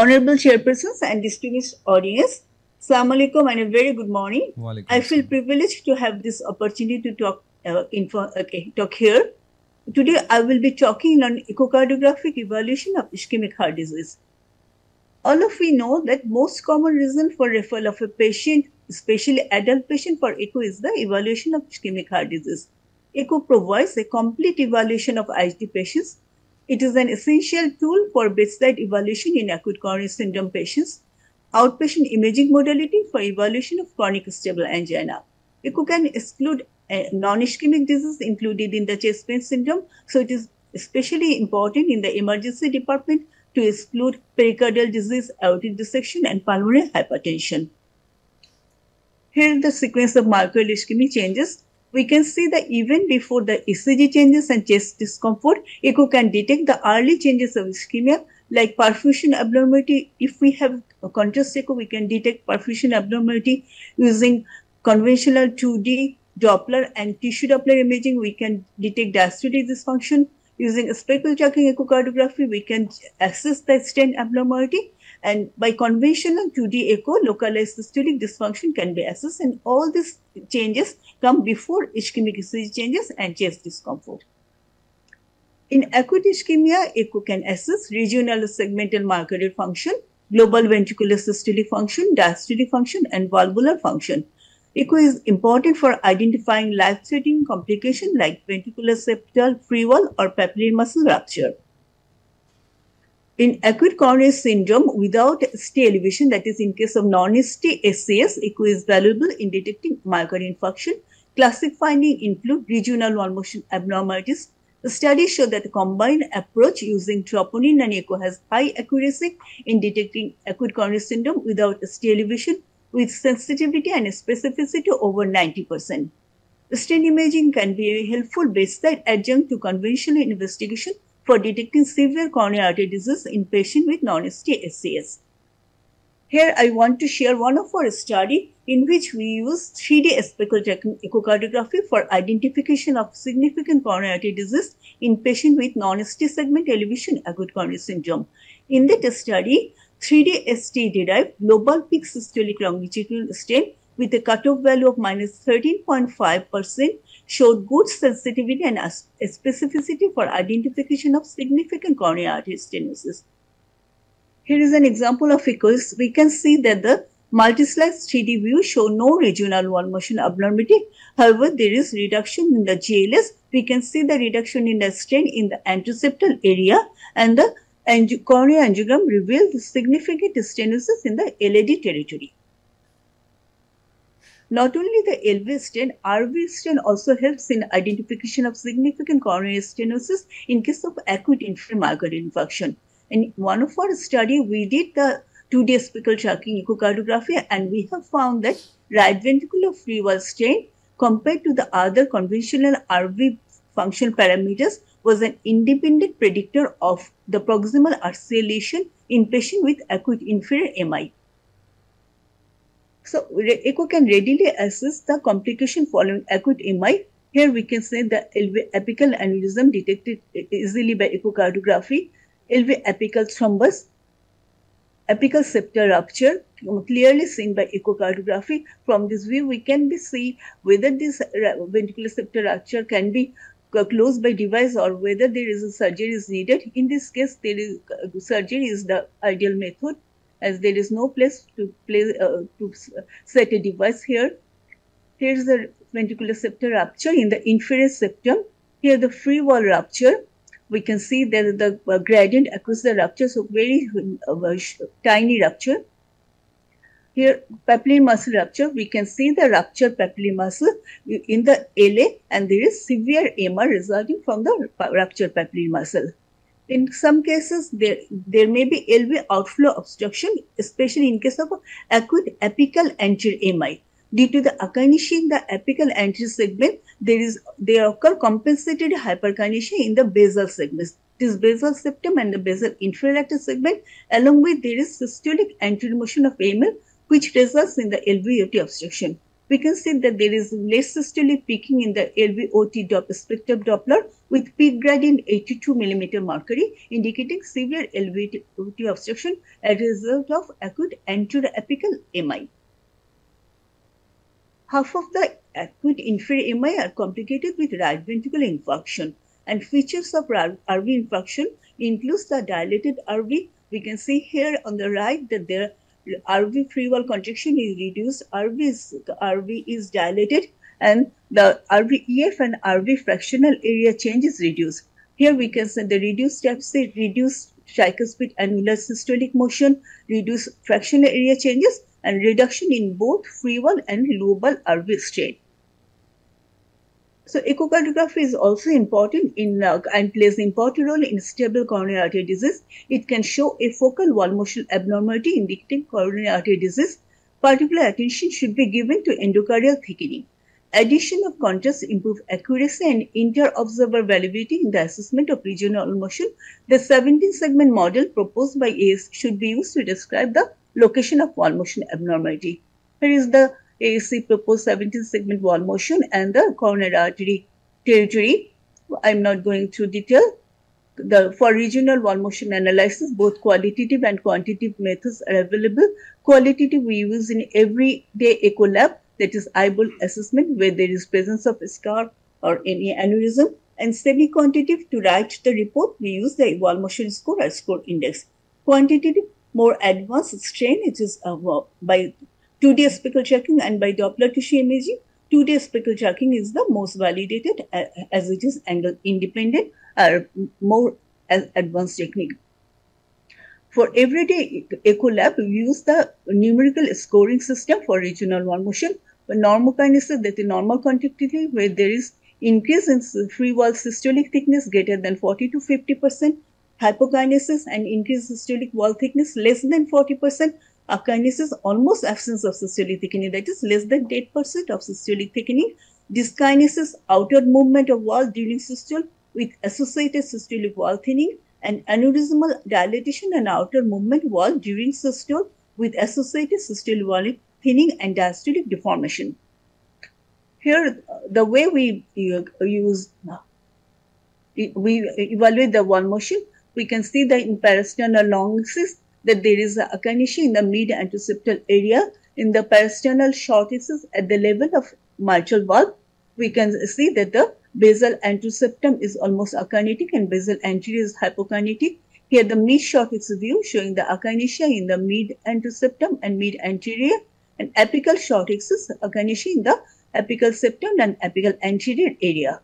Honorable Chairpersons and distinguished audience, Assalamu alaikum and a very good morning. I feel privileged to have this opportunity to talk here. Today I will be talking on echocardiographic evaluation of ischemic heart disease. All of we know that most common reason for referral of a patient, especially adult patient for echo, is the evaluation of ischemic heart disease. Echo provides a complete evaluation of IHD patients. It is an essential tool for bedside evaluation in acute coronary syndrome patients. Outpatient imaging modality for evaluation of chronic stable angina. Echo can exclude non-ischemic disease included in the chest pain syndrome, so it is especially important in the emergency department to exclude pericardial disease, aortic dissection, and pulmonary hypertension. Here is the sequence of myocardial ischemic changes. We can see that even before the ECG changes and chest discomfort, echo can detect the early changes of ischemia like perfusion abnormality. If we have a contrast echo, we can detect perfusion abnormality using conventional 2D Doppler and tissue Doppler imaging. We can detect diastolic dysfunction. Using speckle tracking echocardiography, we can assess the stent abnormality, and by conventional 2D echo, localized systolic dysfunction can be assessed, and all these changes come before ischemic ECG changes and chest discomfort. In acute ischemia, echo can assess regional segmental myocardial function, global ventricular systolic function, diastolic function, and valvular function. Echo is important for identifying life-threatening complications like ventricular septal free wall or papillary muscle rupture. In acute coronary syndrome without ST elevation, that is in case of non-ST SCS, echo is valuable in detecting myocardial infarction. Classic findings include regional wall motion abnormalities. The studies show that the combined approach using troponin and echo has high accuracy in detecting acute coronary syndrome without ST elevation, with sensitivity and specificity over 90%. Stent imaging can be a helpful bedside adjunct to conventional investigation for detecting severe coronary artery disease in patients with non-ST SCS. Here I want to share one of our study in which we use 3D speckle tracking echocardiography for identification of significant coronary artery disease in patients with non-ST segment elevation acute coronary syndrome. In that study, 3D ST derived global peak systolic longitudinal stent with a cutoff value of -13.5% showed good sensitivity and specificity for identification of significant coronary artery stenosis. Here is an example of echoes. We can see that the multi-slice 3D view show no regional wall motion abnormality. However, there is reduction in the GLS. We can see the reduction in the stent in the anteroseptal area, and the coronary angiogram reveals significant stenosis in the LAD territory. Not only the LV stent, RV stent also helps in identification of significant coronary stenosis in case of acute inferior myocardial infarction. In one of our study, we did the 2D speckle tracking echocardiography, and we have found that right ventricular free wall stent compared to the other conventional RV functional parameters was an independent predictor of the proximal RCA lesion in patient with acute inferior MI. So, echo can readily assess the complication following acute MI. Here we can say the LV apical aneurysm detected easily by echocardiography, LV apical thrombus, apical septal rupture clearly seen by echocardiography. From this view, we can see whether this ventricular septal rupture can be closed by device or whether there is a surgery is needed. In this case, there is surgery is the ideal method, as there is no place to set a device here. Here is the ventricular septal rupture in the inferior septum. Here the free wall rupture. We can see that the gradient across the rupture, so very tiny rupture. Here papillary muscle rupture, we can see the ruptured papillary muscle in the LA, and there is severe MR resulting from the ruptured papillary muscle. In some cases, there may be LV outflow obstruction, especially in case of acute apical anterior MI. Due to the akinesia in the apical anterior segment, there occur compensated hyperkinesia in the basal segments. This basal septum and the basal inferior rectus segment, along with there is systolic anterior motion of AML, which results in the LVOT obstruction. we can see that there is less systolic peaking in the LVOT spectrum Doppler with peak gradient 82 mm mercury, indicating severe LVOT obstruction as a result of acute anterior apical MI. Half of the acute inferior MI are complicated with right ventricular infarction, and features of RV infarction includes the dilated RV. We can see here on the right that their RV free wall contraction is reduced, RV is dilated, and the RVEF and RV fractional area change is reduced. Here we can see the reduced step state, reduced tricuspid annular systolic motion, reduced fractional area changes, and reduction in both free wall and lobar RV strain. So echocardiography is also important in and plays an important role in stable coronary artery disease. It can show a focal wall motion abnormality indicating coronary artery disease. Particular attention should be given to endocardial thickening. Addition of contrast improves accuracy and inter-observer validity in the assessment of regional motion. The 17-segment model proposed by ASC should be used to describe the location of wall motion abnormality. Here is the ASC proposed 17-segment wall motion and the coronary artery territory. I'm not going through detail. For regional wall motion analysis, both qualitative and quantitative methods are available. Qualitative we use in everyday echo lab, that is eyeball assessment where there is presence of a scar or any aneurysm. And semi-quantitative, to write the report, we use the wall motion score or score index. Quantitative, more advanced strain, it is by 2D apical tracking and by Doppler tissue imaging. 2D apical tracking is the most validated as it is angle independent or more advanced technique. For everyday echo lab, we use the numerical scoring system for regional wall motion. For normokinesis, that is normal conductivity, where there is increase in free wall systolic thickness greater than 40 to 50%, hypokinesis and increased systolic wall thickness less than 40%, akinesis almost absence of systolic thickening, that is less than 8% of systolic thickening, dyskinesis outer movement of wall during systole with associated systolic wall thinning, and aneurysmal dilatation and outer movement wall during systole with associated systolic wall thinning and diastolic deformation. Here, the way we evaluate the wall motion, we can see that in parasternal longicis that there is akinesia in the mid anteroseptal area. In the parasternal shortices at the level of mitral valve, we can see that the basal anteroseptum is almost akinetic and basal anterior is hypokinetic. Here the mid shortices view showing the akinesia in the mid anteroseptum and mid anterior, and apical shortices akinesia in the apical septum and apical anterior area.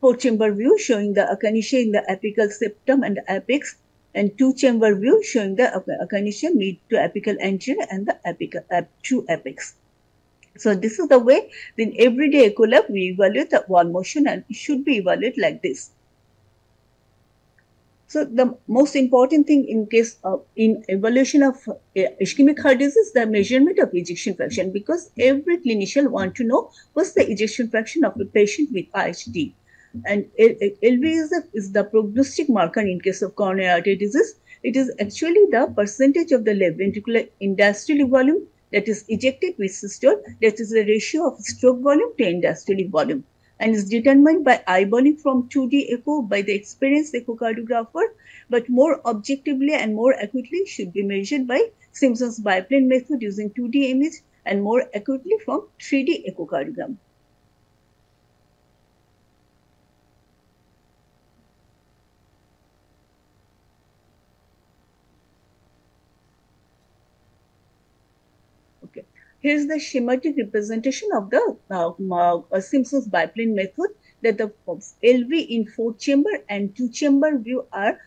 4-chamber view showing the akinesia in the apical septum and apex, and 2-chamber view showing the akinesia mid to apical anterior and the apical true apex. So this is the way in everyday echo lab we evaluate the wall motion, and it should be evaluated like this. So the most important thing in case of in evaluation of ischemic heart disease is the measurement of ejection fraction, because every clinician want to know what's the ejection fraction of a patient with IHD. And LV is the prognostic marker in case of coronary artery disease. It is actually the percentage of the left ventricular end-diastolic volume that is ejected with systole, that is the ratio of stroke volume to end-diastolic volume, and is determined by eyeballing from 2D echo by the experienced echocardiographer, but more objectively and more accurately should be measured by Simpson's biplane method using 2D image, and more accurately from 3D echocardiogram. Here is the schematic representation of the Simpson's biplane method, that the LV in 4-chamber and 2-chamber view are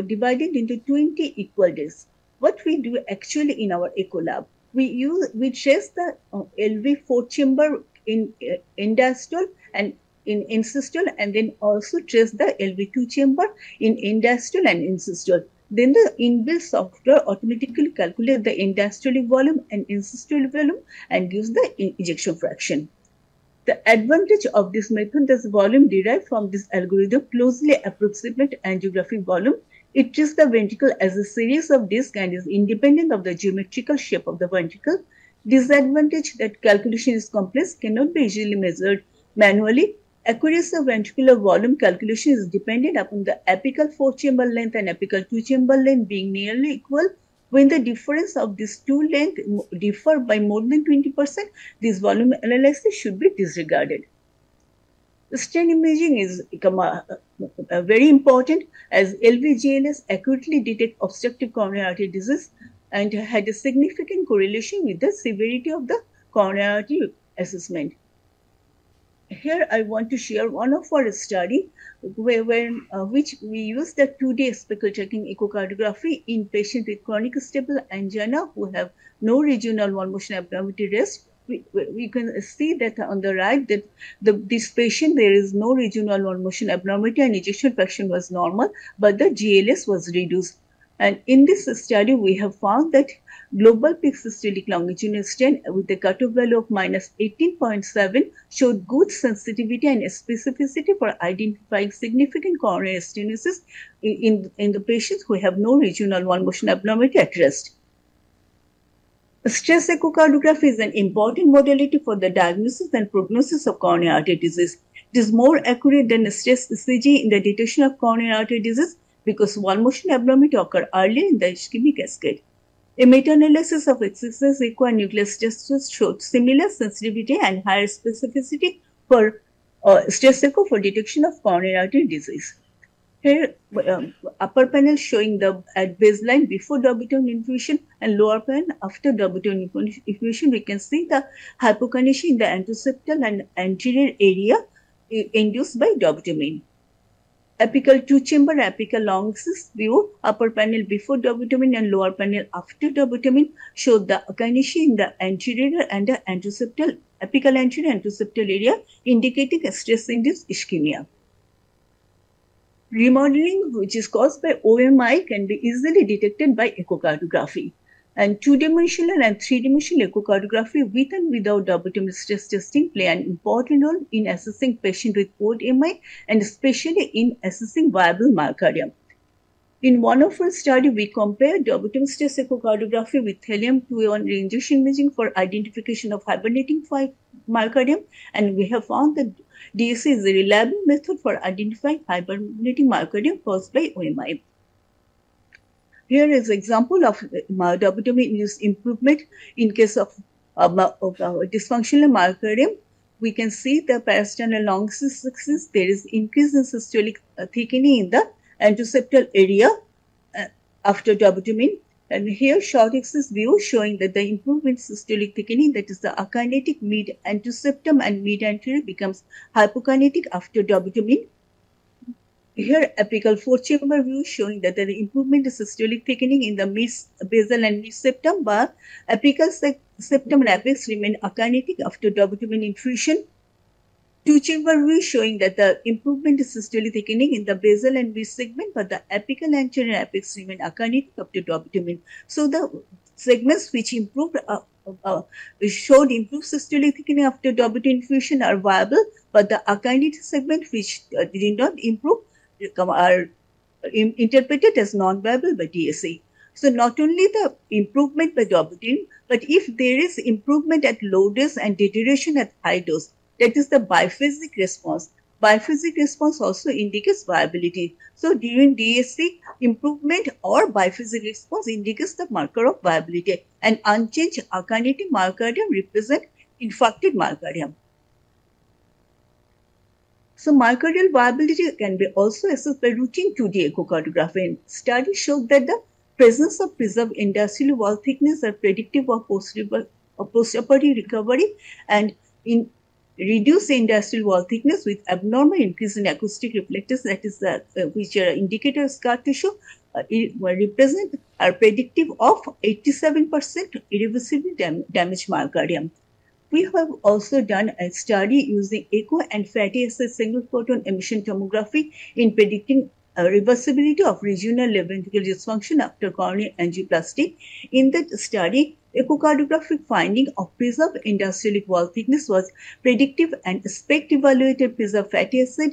divided into 20 equal days. What we do actually in our echo lab, we trace the LV 4-chamber in end-diastole and in systole, and then also trace the LV 2-chamber in end-diastole and in systole. Then the inbuilt software automatically calculates the end-diastolic volume and end-systolic volume and gives the ejection fraction. The advantage of this method is volume derived from this algorithm closely approximate angiographic volume. It treats the ventricle as a series of discs and is independent of the geometrical shape of the ventricle. Disadvantage that calculation is complex, cannot be easily measured manually. Accuracy of ventricular volume calculation is dependent upon the apical 4-chamber length and apical 2-chamber length being nearly equal. When the difference of these two lengths differ by more than 20%, this volume analysis should be disregarded. Stent imaging is very important as LVGLS accurately detect obstructive coronary artery disease and had a significant correlation with the severity of the coronary artery assessment. Here I want to share one of our study which we used the 2-day speckle tracking echocardiography in patients with chronic stable angina who have no regional wall motion abnormality rest. We can see that on the right that this patient, there is no regional wall motion abnormality and ejection fraction was normal, but the GLS was reduced. And in this study, we have found that global peak systolic longitudinal stent with a cutoff value of minus 18.7 showed good sensitivity and specificity for identifying significant coronary stenosis in the patients who have no regional wall motion abnormality at rest. Stress echocardiography is an important modality for the diagnosis and prognosis of coronary artery disease. It is more accurate than stress ECG in the detection of coronary artery disease because wall motion abnormality occur earlier in the ischemic cascade. A meta-analysis of exercise echo and nucleus tests showed similar sensitivity and higher specificity for stress echo for detection of coronary artery disease. Here, upper panel showing the at baseline before dobutamine infusion and lower panel after dobutamine infusion. We can see the hypokinesia in the anteroseptal and anterior area induced by dobutamine. Apical 2-chamber apical long axis view, upper panel before dobutamine and lower panel after dobutamine showed the akinesia in the anterior and the anteroseptal, apical anterior anteroseptal area indicating a stress-induced ischemia. Remodeling, which is caused by OMI, can be easily detected by echocardiography. And 2-dimensional and 3-dimensional echocardiography with and without dobutamine stress testing play an important role in assessing patients with port MI and especially in assessing viable myocardium. In one of our studies, we compared dobutamine stress echocardiography with thallium-2A1 reinjection imaging for identification of hibernating myocardium, and we have found that DSA is a reliable method for identifying hibernating myocardium caused by OMI. Here is an example of dobutamine-induced improvement in case of dysfunctional myocardium. We can see the parasternal long axis. There is increase in systolic thickening in the anteroseptal area after dobutamine. And here short axis view showing that the improvement in systolic thickening, that is the akinetic mid anteroseptum and mid anterior becomes hypokinetic after dobutamine. Here apical 4-chamber view showing that the improvement in systolic thickening in the basal and mid septum, but apical septum and apex remain akinetic after dobutamine infusion. 2-chamber view showing that the improvement in systolic thickening in the basal and mid segment, but the apical anterior and apex remain akinetic after dobutamine. So the segments which improved showed improved systolic thickening after dobutamine infusion are viable, but the akinetic segment which did not improve are interpreted as non-viable by DSA. So not only the improvement by dobutamine, but if there is improvement at low dose and deterioration at high dose, that is the biphasic response. Biphasic response also indicates viability. So during DSC, improvement or biphasic response indicates the marker of viability. And unchanged akinetic myocardium represent infarcted myocardium. So myocardial viability can be also assessed by routine 2D echocardiography. And studies show that the presence of preserved interstitial wall thickness are predictive of postoperative recovery, and in reduced interstitial wall thickness with abnormal increase in acoustic reflectors, that is which are indicator of scar tissue, are predictive of 87% irreversibly damaged myocardium. We have also done a study using echo and fatty acid single photon emission tomography in predicting reversibility of regional left ventricular dysfunction after coronary angioplasty. In that study, echocardiographic finding of preserved interstitial wall thickness was predictive, and SPECT evaluated preserved fatty acid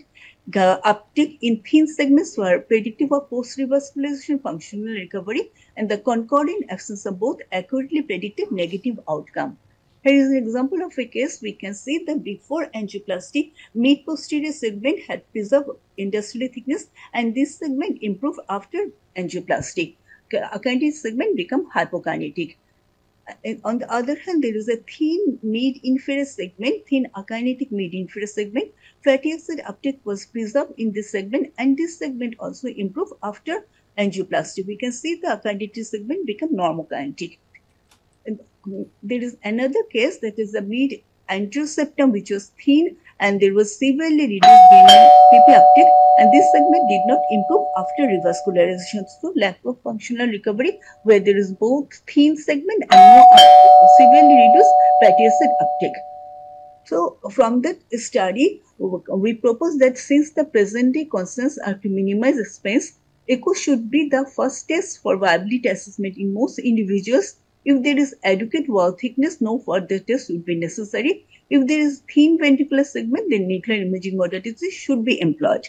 uptick in thin segments were predictive of post-revascularization functional recovery, and the concordant absence of both accurately predicted negative outcome. Here is an example of a case. We can see that before angioplasty, mid-posterior segment had preserved interstitial thickness, and this segment improved after angioplasty. Akinetic segment become hypokinetic. And on the other hand, there is a thin mid-inferior segment, thin akinetic mid-inferior segment. Fatty acid uptake was preserved in this segment, and this segment also improved after angioplasty. We can see the akinetic segment become normokinetic. And there is another case, that is the mid-anterior septum, which was thin, and there was severely reduced PP uptake, and this segment did not improve after revascularization. So lack of functional recovery, where there is both thin segment and no severely reduced fatty acid uptake. So from that study, we propose that since the present day concerns are to minimize expense, echo should be the first test for viability assessment in most individuals. If there is adequate wall thickness, no further test would be necessary. If there is thin ventricular segment, then nuclear imaging modalities should be employed.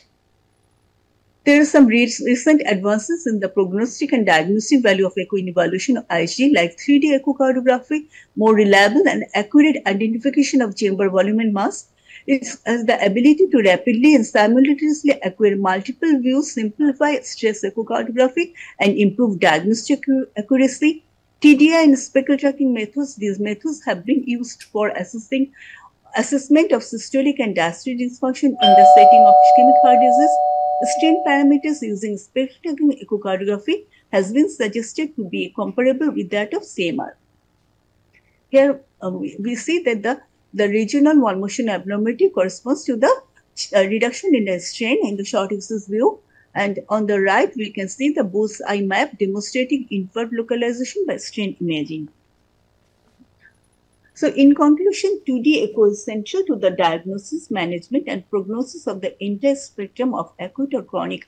There are some recent advances in the prognostic and diagnostic value of echo in evaluation of IHD, like 3D echocardiography, more reliable and accurate identification of chamber volume and mass. It has the ability to rapidly and simultaneously acquire multiple views, simplify stress echocardiography, and improve diagnostic accuracy. TDI and speckle tracking methods, these methods have been used for assessment of systolic and diastolic dysfunction in the setting of ischemic heart disease. Strain parameters using speckle tracking echocardiography has been suggested to be comparable with that of CMR. Here we see that the regional wall motion abnormality corresponds to the reduction in the strain in the short axis view. And on the right, we can see the bullseye map demonstrating inferred localization by strain imaging. So in conclusion, 2D echo is central to the diagnosis, management, and prognosis of the entire spectrum of acute or chronic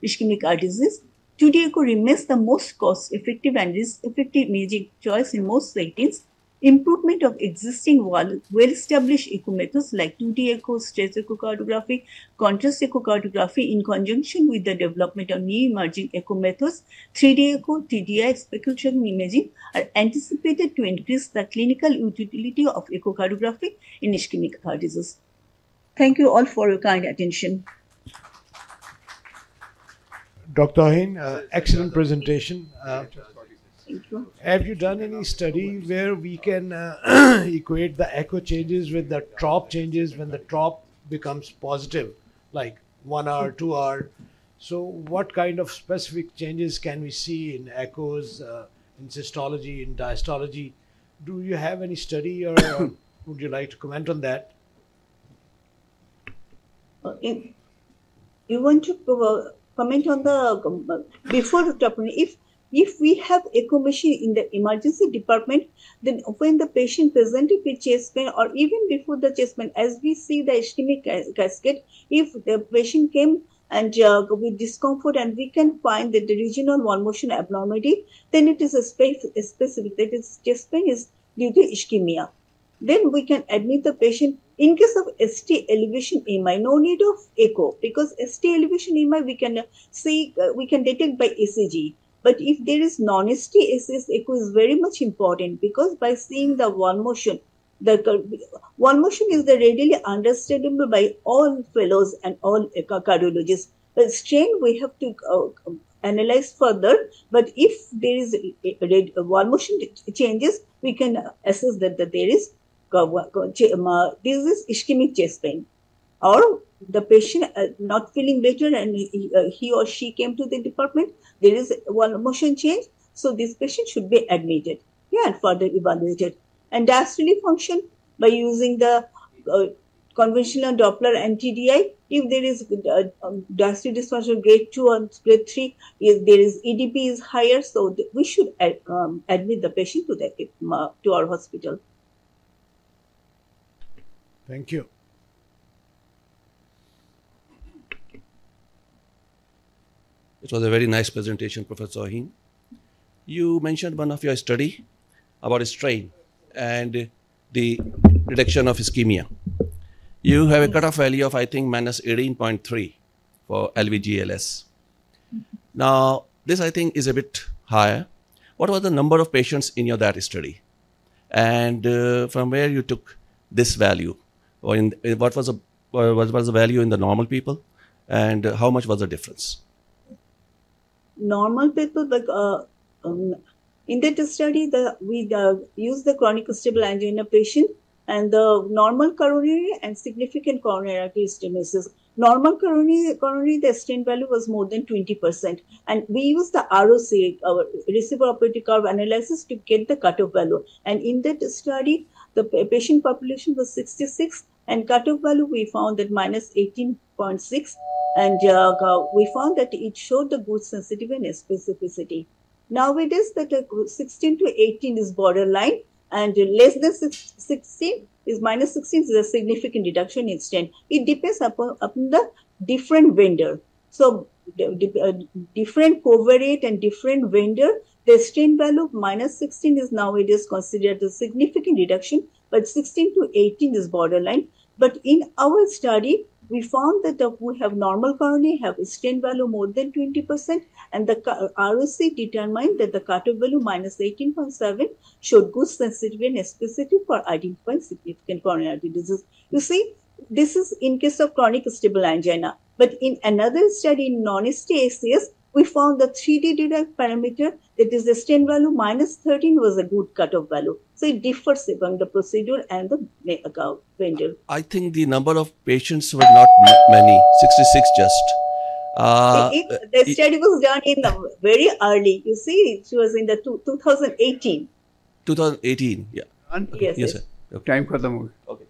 ischemic heart disease. 2D echo remains the most cost-effective and risk-effective imaging choice in most settings. Improvement of existing well-established echo methods like 2D echo, stress echocardiography, contrast echocardiography, in conjunction with the development of new emerging echo methods, 3D echo, TDI, speckle tracking imaging, are anticipated to increase the clinical utility of echocardiography in ischemic heart disease. Thank you all for your kind attention. Dr. Ahin, excellent presentation. Have you done any study where we can equate the echo changes with the trop changes when the trop becomes positive, like 1 hour, 2 hour? So what kind of specific changes can we see in echoes, in systology, in diastology? Do you have any study, or would you like to comment on that? You want to comment on the before the topic? If we have echo machine in the emergency department, then when the patient presented with chest pain, or even before the chest pain, as we see the ischemic cascade, if the patient came and with discomfort, and we can find that the regional wall motion abnormality, then it is a specific, that is chest pain is due to ischemia. Then we can admit the patient. In case of ST elevation MI, no need of echo, because ST elevation MI we can see, we can detect by ECG. But if there is non-ST SS, echo is very much important, because by seeing the wall motion, the wall motion is readily understandable by all fellows and all cardiologists. But strain we have to analyze further. But if there is a wall motion changes, we can assess that there is this is ischemic chest pain, or the patient not feeling better and he or she came to the department, there is wall motion change, so this patient should be admitted, and further evaluated. And diastolic function, by using the conventional Doppler and TDI, if there is diastolic dysfunction grade 2 or grade 3, if there is EDP is higher, so we should admit the patient to our hospital. Thank you. It was a very nice presentation, Professor Ahin. You mentioned one of your study about strain and the reduction of ischemia. You have a cutoff value of, I think, minus 18.3 for LVGLS. Now, this I think is a bit higher. What was the number of patients in your that study? And from where you took this value? Or what was the value in the normal people? And how much was the difference? Normal people, like in that study, we used the chronic stable angina patient and the normal coronary and significant coronary artery stenosis. Normal coronary, the stent value was more than 20%. And we used the ROC, our receiver operating curve analysis, to get the cutoff value. And in that study, the patient population was 66, and cutoff value we found that minus 18.6. And we found that it showed the good sensitivity and specificity. Nowadays, that 16 to 18 is borderline, and less than 16 is minus 16 is a significant reduction in stent. It depends upon the different vendor. So, different covariate and different vendor, the stent value of minus 16 is nowadays considered a significant reduction, but 16 to 18 is borderline. But in our study, we found that we have normal coronary, have a stent value more than 20%, and the ROC determined that the cutoff value minus 18.7 showed good sensitivity and specificity for identifying significant coronary artery disease. You see, this is in case of chronic stable angina. But in another study in non-ST-ACS, we found the 3D derived parameter, that is the stent value minus 13 was a good cutoff value. So it differs among the procedure and the vendor. I think the number of patients were not many, 66 just. The study was done in very early. You see, it was in the 2018. 2018, yeah. Yes, yes, sir. Okay. Time for the movie. Okay.